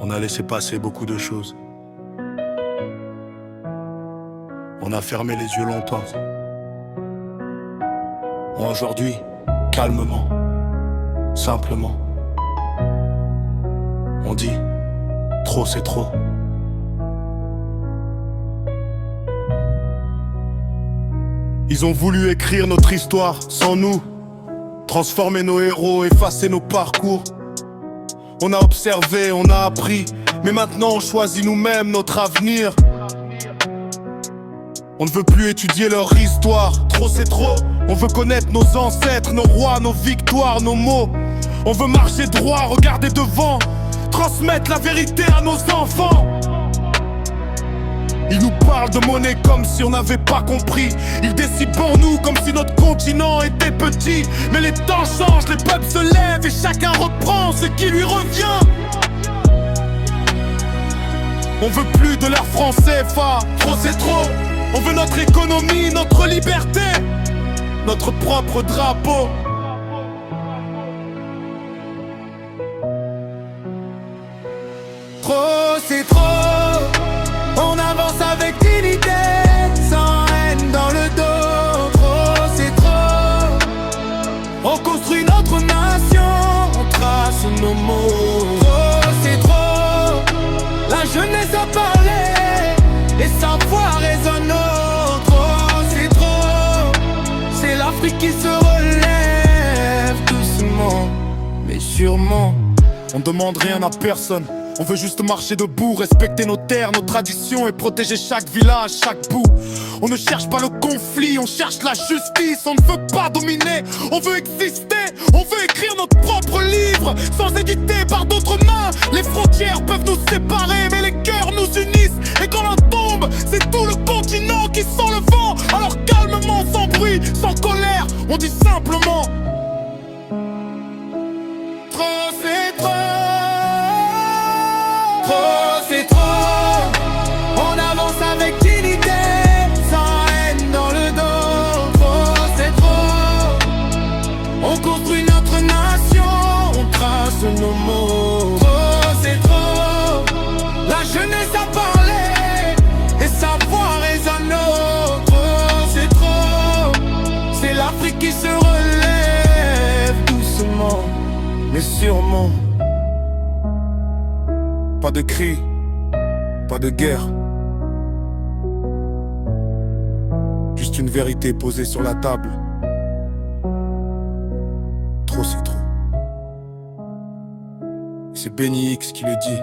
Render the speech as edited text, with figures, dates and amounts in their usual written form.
On a laissé passer beaucoup de choses. On a fermé les yeux longtemps. Aujourd'hui, calmement, simplement, on dit, trop c'est trop. Ils ont voulu écrire notre histoire sans nous, transformer nos héros, effacer nos parcours. On a observé, on a appris, mais maintenant on choisit nous-mêmes notre avenir. On ne veut plus étudier leur histoire, trop c'est trop. On veut connaître nos ancêtres, nos rois, nos victoires, nos mots. On veut marcher droit, regarder devant, transmettre la vérité à nos enfants. Ils nous parlent de monnaie comme si on n'avait pas compris. Ils décident pour nous comme si notre continent était petit. Mais les temps changent, les peuples se lèvent et chacun reprend ce qui lui revient. On veut plus de l'air franc CFA, trop c'est trop. On veut notre économie, notre liberté, notre propre drapeau. Trop c'est trop. On avance avec dignité, sans haine dans le dos. Trop c'est trop. On construit notre nation, on trace nos mots. Trop c'est trop. La jeunesse a parlé et sa voix résonne. Trop c'est trop. C'est l'Afrique qui se relève doucement, mais sûrement. On demande rien à personne. On veut juste marcher debout, respecter nos terres, nos traditions et protéger chaque village, chaque bout. On ne cherche pas le conflit, on cherche la justice. On ne veut pas dominer, on veut exister. On veut écrire notre propre livre, sans éditer par d'autres mains. Les frontières peuvent nous séparer, mais les cœurs nous unissent. Et quand l'un tombe, c'est tout le continent qui sent le vent. Alors calmement, sans bruit, sans colère, on dit simplement: trop c'est trop. Trop c'est trop. On avance avec dignité, sans haine dans le dos. Trop c'est trop. On construit notre nation, on trace nos mots. Trop c'est trop. La jeunesse a parlé et sa voix résonne. Trop c'est trop. C'est l'Afrique qui se relève doucement, mais sûrement. Pas de cris, pas de guerre. Juste une vérité posée sur la table. Trop c'est trop. C'est Benny X qui le dit.